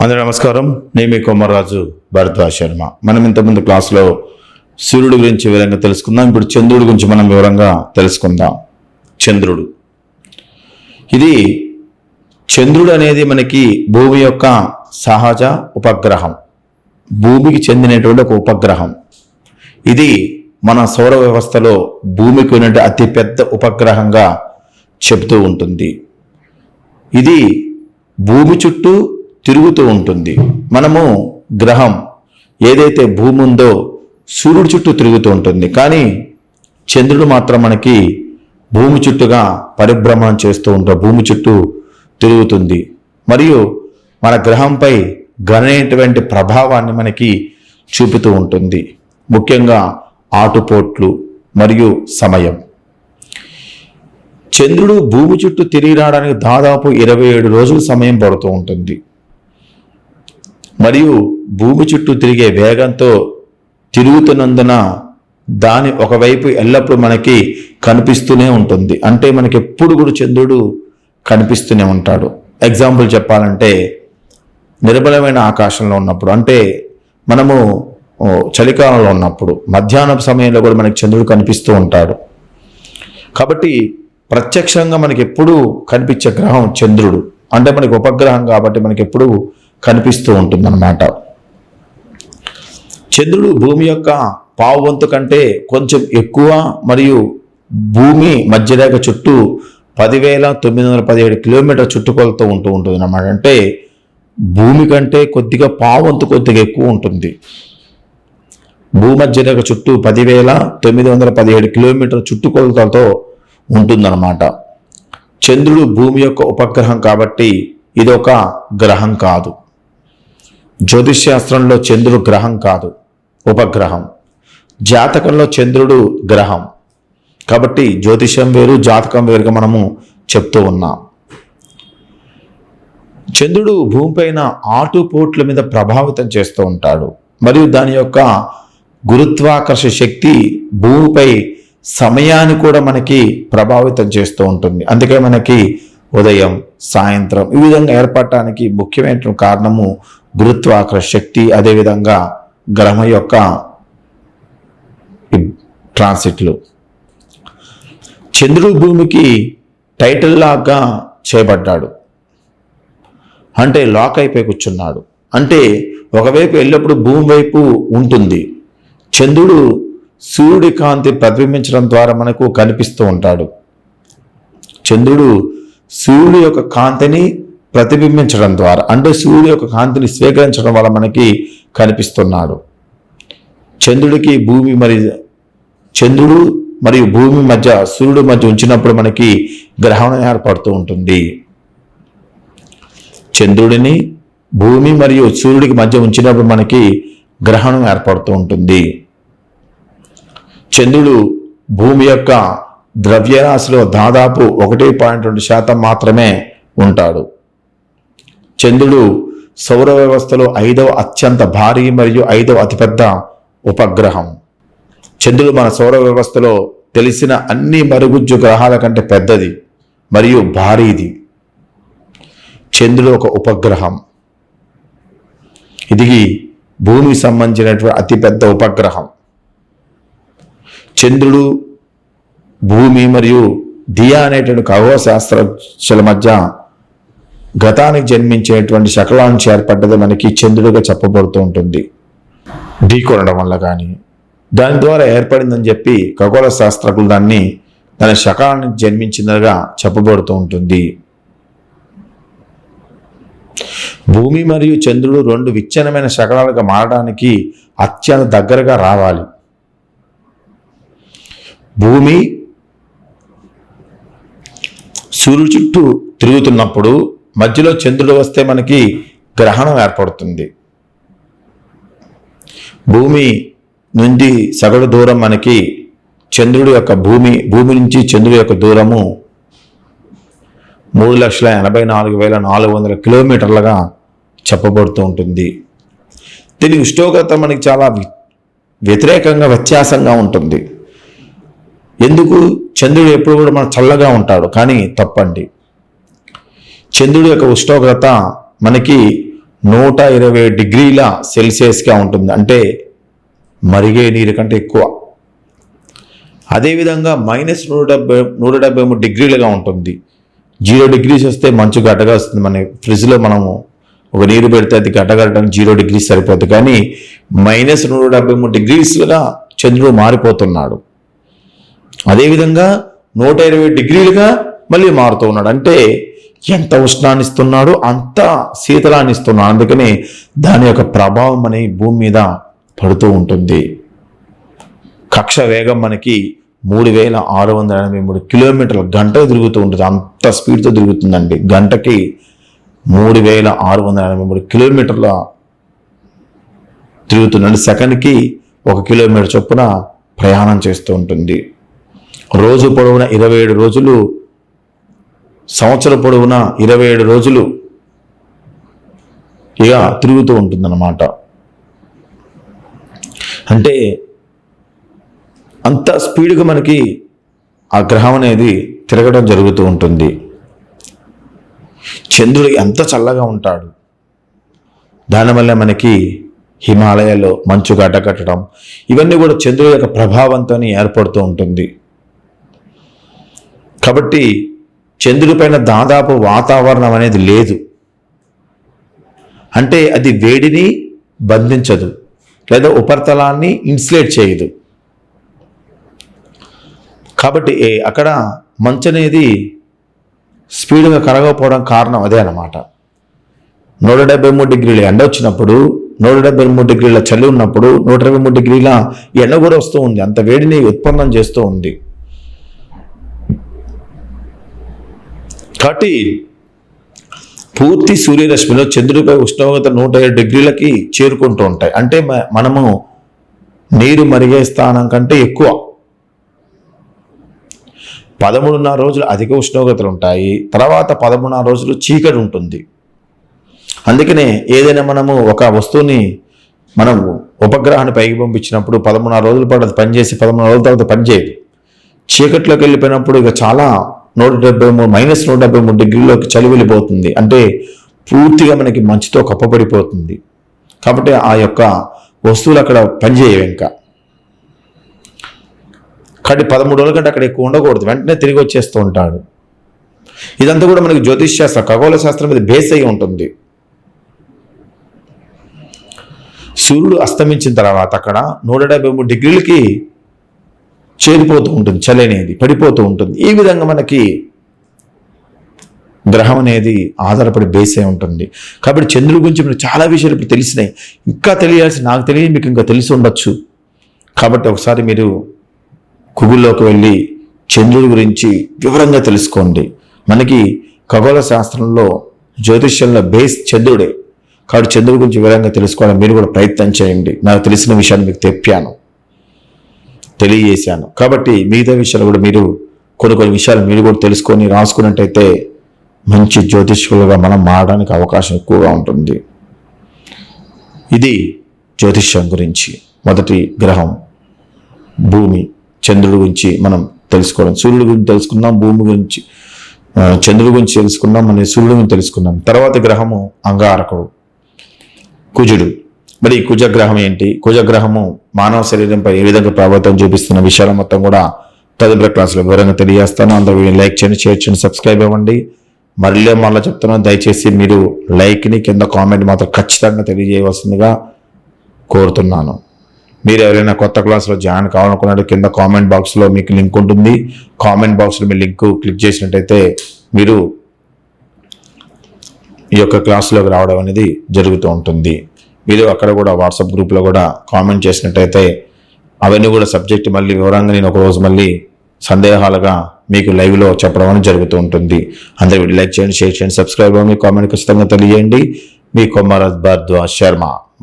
అందరూ నమస్కారం. నేను మీ కొమర్రాజు భరద్వాజ్ శర్మ. మనం ఇంతకుముందు క్లాస్లో సూర్యుడి గురించి వివరంగా తెలుసుకుందాం. ఇప్పుడు చంద్రుడి గురించి మనం వివరంగా తెలుసుకుందాం. చంద్రుడు చంద్రుడు అనేది మనకి భూమి యొక్క సహజ ఉపగ్రహం, భూమికి చెందినటువంటి ఒక ఉపగ్రహం. ఇది మన సౌర వ్యవస్థలో భూమికి ఉన్నటువంటి అతిపెద్ద ఉపగ్రహంగా చెబుతూ ఉంటుంది. ఇది భూమి చుట్టూ తిరుగుతూ ఉంటుంది. మనము గ్రహం ఏదైతే భూమి ఉందో సూర్యుడి చుట్టూ తిరుగుతూ ఉంటుంది, కానీ చంద్రుడు మాత్రం మనకి భూమి చుట్టూగా పరిభ్రమణం చేస్తూ ఉంటాడు, భూమి చుట్టూ తిరుగుతుంది. మరియు మన గ్రహంపై గణనీయటువంటి ప్రభావాన్ని మనకి చూపుతూ ఉంటుంది, ముఖ్యంగా ఆటుపోట్లు మరియు సమయం. చంద్రుడు భూమి చుట్టూ తిరిగి రావడానికి దాదాపు 27 రోజులు సమయం పడుతూ ఉంటుంది. మరియు భూమి చుట్టూ తిరిగే వేగంతో తిరుగుతున్నందున దాని ఒకవైపు ఎల్లప్పుడూ మనకి కనిపిస్తూనే ఉంటుంది. అంటే మనకి ఎప్పుడు కూడా చంద్రుడు కనిపిస్తూనే ఉంటాడు. ఎగ్జాంపుల్ చెప్పాలంటే, నిర్మలమైన ఆకాశంలో ఉన్నప్పుడు, అంటే మనము చలికాలంలో ఉన్నప్పుడు మధ్యాహ్నం సమయంలో కూడా మనకి చంద్రుడు కనిపిస్తూ ఉంటాడు. కాబట్టి ప్రత్యక్షంగా మనకి ఎప్పుడూ కనిపించే గ్రహం చంద్రుడు. అంటే మనకి ఉపగ్రహం కాబట్టి మనకి ఎప్పుడూ కనిపిస్తూ ఉంటుందన్నమాట. చంద్రుడు భూమి యొక్క పావు వంతు కంటే కొంచెం ఎక్కువ మరియు భూమి మధ్యరేఖ చుట్టూ 10,917 కిలోమీటర్ల చుట్టుకొలతో ఉంటుంది అన్నమాట. అంటే భూమి కంటే కొద్దిగా పావు వంతు కొద్దిగా ఎక్కువ ఉంటుంది. భూమధ్యరేఖ చుట్టూ 10,917 కిలోమీటర్ల చుట్టుకొలతలతో ఉంటుందన్నమాట. చంద్రుడు భూమి యొక్క ఉపగ్రహం కాబట్టి ఇది ఒక గ్రహం కాదు. జ్యోతిష్ శాస్త్రంలో చంద్రుడు గ్రహం కాదు, ఉపగ్రహం. జాతకంలో చంద్రుడు గ్రహం కాబట్టి జ్యోతిషం వేరు, జాతకం వేరుగా మనము చెప్తూ ఉన్నాం. చంద్రుడు భూమిపైన ఆటుపోట్ల మీద ప్రభావితం చేస్తూ ఉంటాడు. మరియు దాని యొక్క గురుత్వాకర్షణ శక్తి భూమిపై సమయాన్ని కూడా మనకి ప్రభావితం చేస్తూ ఉంటుంది. అందుకే మనకి ఉదయం, సాయంత్రం ఈ విధంగా ఏర్పడటానికి ముఖ్యమైన కారణము గురుత్వాకర్షణ శక్తి, అదేవిధంగా గ్రహం యొక్క ట్రాన్సిట్లు. చంద్రుడు భూమికి టైటిల్ లాగా చేయబడ్డాడు, అంటే లాక్ అయిపోయి కూర్చున్నాడు. అంటే ఒకవైపు ఎల్లప్పుడూ భూమి వైపు ఉంటుంది. చంద్రుడు సూర్యుడి కాంతి ప్రతిబింబించడం ద్వారా మనకు కనిపిస్తూ ఉంటాడు. చంద్రుడు సూర్యుడి యొక్క కాంతిని ప్రతిబింబించడం ద్వారా, అంటే సూర్యుడి యొక్క కాంతిని స్వీకరించడం వల్ల మనకి కనిపిస్తున్నాడు. చంద్రుడు మరియు భూమి మధ్య, సూర్యుడి మధ్య ఉంచినప్పుడు మనకి గ్రహణం ఏర్పడుతూ ఉంటుంది. చంద్రుడిని భూమి మరియు సూర్యుడికి మధ్య ఉంచినప్పుడు మనకి గ్రహణం ఏర్పడుతూ ఉంటుంది. చంద్రుడు భూమి యొక్క ద్రవ్యరాశిలో దాదాపు 1.2% మాత్రమే ఉంటాడు. చంద్రుడు సౌర వ్యవస్థలో 5వ అత్యంత భారీ మరియు 5వ అతిపెద్ద ఉపగ్రహం. చంద్రుడు మన సౌర వ్యవస్థలో తెలిసిన అన్ని మరుగుజ్జు గ్రహాల కంటే పెద్దది మరియు భారీది. చంద్రుడు ఒక ఉపగ్రహం. ఇది భూమికి సంబంధించినటువంటి అతిపెద్ద ఉపగ్రహం. చంద్రుడు, భూమి మరియు దియా అనేటువంటి ఖగోళ శాస్త్రజ్ఞుల మధ్య గతానికి జన్మించేటువంటి శకలాల నుంచి ఏర్పడ్డది మనకి చంద్రుడిగా చెప్పబడుతూ ఉంటుంది. ఢీకొనడం వల్ల కానీ దాని ద్వారా ఏర్పడిందని చెప్పి ఖగోళ శాస్త్రజ్ఞులు దాని శకలానికి జన్మించినదిగా చెప్పబడుతూ ఉంటుంది. భూమి మరియు చంద్రుడు 2 విచ్ఛిన్నమైన శకలాలుగా మారడానికి అత్యంత దగ్గరగా రావాలి. భూమి సూర్యుడి చుట్టూ తిరుగుతున్నప్పుడు మధ్యలో చంద్రుడు వస్తే మనకి గ్రహణం ఏర్పడుతుంది. భూమి నుండి సగటు దూరం మనకి చంద్రుడి యొక్క భూమి నుంచి చంద్రుడి యొక్క దూరము 3,84,400 కిలోమీటర్లుగా చెప్పబడుతూ ఉంటుంది. దీని ఉష్ణోగ్రత మనకి చాలా వ్యత్యాసంగా ఉంటుంది. ఎందుకు? చంద్రుడు ఎప్పుడు కూడా మన చల్లగా ఉంటాడు, కానీ తప్పండి. చంద్రుడి యొక్క ఉష్ణోగ్రత మనకి 120 డిగ్రీల సెల్సియస్గా ఉంటుంది, అంటే మరిగే నీరు కంటే ఎక్కువ. అదేవిధంగా -173 డిగ్రీలుగా ఉంటుంది. 0 డిగ్రీస్ వస్తే మంచు గడ్డగా వస్తుంది. మన ఫ్రిడ్జ్లో మనము ఒక నీరు పెడితే అది గడ్డగట్టడానికి 0 డిగ్రీస్ సరిపోతుంది. కానీ -173 డిగ్రీస్లుగా చంద్రుడు మారిపోతున్నాడు. అదేవిధంగా 120 డిగ్రీలుగా మళ్ళీ మారుతూ ఉన్నాడు. అంటే ఎంత ఉష్ణాన్ని ఇస్తున్నాడో అంత శీతలాన్ని ఇస్తున్నాడు. అందుకని దాని యొక్క ప్రభావం మన భూమి మీద పడుతూ ఉంటుంది. కక్ష వేగం మనకి 3683 కిలోమీటర్ల గంటకు తిరుగుతూ ఉంటుంది. అంత స్పీడ్తో తిరుగుతుందండి. గంటకి 3683 కిలోమీటర్ల తిరుగుతుందండి. సెకండ్కి 1 కిలోమీటర్ చొప్పున ప్రయాణం చేస్తూ ఉంటుంది. రోజు పొడవున 27 రోజులు, సంవత్సరం పొడవున 27 రోజులు ఇక తిరుగుతూ ఉంటుందన్నమాట. అంటే అంత స్పీడ్గా మనకి ఆ గ్రహం అనేది తిరగడం జరుగుతూ ఉంటుంది. చంద్రుడు ఎంత చల్లగా ఉంటాడు. దానివల్ల మనకి హిమాలయాల్లో మంచు గడ్డకట్టడం ఇవన్నీ కూడా చంద్రుడి యొక్క ప్రభావంతో ఏర్పడుతూ ఉంటుంది. కాబట్టి చంద్రుడి పైన దాదాపు వాతావరణం అనేది లేదు. అంటే అది వేడిని బంధించదు లేదా ఉపరితలాన్ని ఇన్సులేట్ చేయదు. కాబట్టి అక్కడ మంచు అనేది స్పీడ్గా కరగకపోవడం కారణం అదే అన్నమాట. 173 డిగ్రీల ఎండ వచ్చినప్పుడు, 173 డిగ్రీల చలి ఉన్నప్పుడు 123 డిగ్రీల ఎండ కూడా వస్తూ ఉంది. అంత వేడిని ఉత్పన్నం చేస్తూ ఉంది. కాబట్టి పూర్తి సూర్యరశ్మిలో చంద్రుడిపై ఉష్ణోగ్రత 107 డిగ్రీలకి చేరుకుంటూ ఉంటాయి. అంటే మనము నీరు మరిగే స్థానం కంటే ఎక్కువ. 13.5 రోజులు అధిక ఉష్ణోగ్రతలు ఉంటాయి. తర్వాత 13.5 రోజులు చీకటి ఉంటుంది. అందుకనే ఏదైనా మనము ఒక వస్తువుని మనం ఉపగ్రహాన్ని పైకి పంపించినప్పుడు 13.5 రోజుల పాటు అది పనిచేసి 13 రోజుల తర్వాత పనిచేయదు. చీకట్లోకి వెళ్ళిపోయినప్పుడు ఇక చాలా -173 డిగ్రీలోకి చలి వెళ్ళిపోతుంది. అంటే పూర్తిగా మనకి మంచుతో కప్పబడిపోతుంది. కాబట్టి ఆ యొక్క వస్తువులు అక్కడ పనిచేయవు ఇంకా. కాబట్టి 13 రోజుల కంటే అక్కడ ఎక్కువ ఉండకూడదు. వెంటనే తిరిగి వచ్చేస్తూ ఉంటాడు. ఇదంతా కూడా మనకి జ్యోతిష్ శాస్త్రం, ఖగోళ శాస్త్రం మీద బేస్ అయి ఉంటుంది. సూర్యుడు అస్తమించిన తర్వాత అక్కడ 173 డిగ్రీలకి చేరిపోతూ ఉంటుంది. చలి అనేది పడిపోతూ ఉంటుంది. ఈ విధంగా మనకి గ్రహం అనేది ఆధారపడి బేస్ అయి ఉంటుంది. కాబట్టి చంద్రుడి గురించి మనకు చాలా విషయాలు ఇప్పుడు తెలిసినాయి. ఇంకా తెలియాల్సి నాకు తెలియదు, మీకు ఇంకా తెలిసి ఉండొచ్చు. కాబట్టి ఒకసారి మీరు గూగుల్లోకి వెళ్ళి చంద్రుడి గురించి వివరంగా తెలుసుకోండి. మనకి ఖగోళ శాస్త్రంలో, జ్యోతిష్యంలో బేస్ చంద్రుడే. కాబట్టి చంద్రుడి గురించి వివరంగా తెలుసుకోవాలని మీరు కూడా ప్రయత్నం చేయండి. నాకు తెలిసిన విషయాన్ని మీకు తెలియజేశాను. కాబట్టి మిగతా విషయాలు కూడా మీరు కొన్ని విషయాలు మీరు కూడా తెలుసుకొని రాసుకున్నట్టయితే మంచి జ్యోతిష్కులుగా మనం మారడానికి అవకాశం ఎక్కువగా ఉంటుంది. ఇది జ్యోతిష్యం గురించి మొదటి గ్రహం భూమి, చంద్రుడి గురించి మనం తెలుసుకోవడం. సూర్యుడి గురించి తెలుసుకున్నాం, భూమి గురించి, చంద్రుడి గురించి తెలుసుకున్నాం, మన సూర్యుడి గురించి తెలుసుకున్నాం. తర్వాత గ్రహము అంగారకుడు కుజుడు. మరి కుజగ్రహం ఏంటి, కుజగ్రహము మానవ శరీరంపై ఏ విధంగా ప్రభావితం చూపిస్తున్న విషయాలు మొత్తం కూడా తదుపరి క్లాసులో వివరంగా తెలియజేస్తాను. అందరూ లైక్ చేయండి, షేర్ చేయండి, సబ్స్క్రైబ్ అవ్వండి. మళ్ళీ చెప్తున్నాను, దయచేసి మీరు లైక్ని కింద కామెంట్ మాత్రం ఖచ్చితంగా తెలియజేయవలసిందిగా కోరుతున్నాను. మీరు ఎవరైనా కొత్త క్లాస్లో జాయిన్ కావాలనుకున్నట్టు కింద కామెంట్ బాక్స్లో మీకు లింక్ ఉంటుంది. కామెంట్ బాక్స్లో మీ లింక్ క్లిక్ చేసినట్టయితే మీరు ఈ యొక్క క్లాసులోకి రావడం అనేది జరుగుతూ ఉంటుంది. మీరు అక్కడ కూడా వాట్సాప్ గ్రూప్లో కూడా కామెంట్ చేసినట్టయితే అవన్నీ కూడా సబ్జెక్ట్ మళ్ళీ వివరంగా నేను ఒకరోజు మళ్ళీ సందేహాలుగా మీకు లైవ్లో చెప్పడం అనేది జరుగుతూ ఉంటుంది. అందరూ లైక్ చేయండి, షేర్ చేయండి, సబ్స్క్రైబ్ అవ్వండి, కామెంట్ ఖచ్చితంగా తెలియజేయండి. మీ కొమరత్ భరద్వాజ్ శర్మ.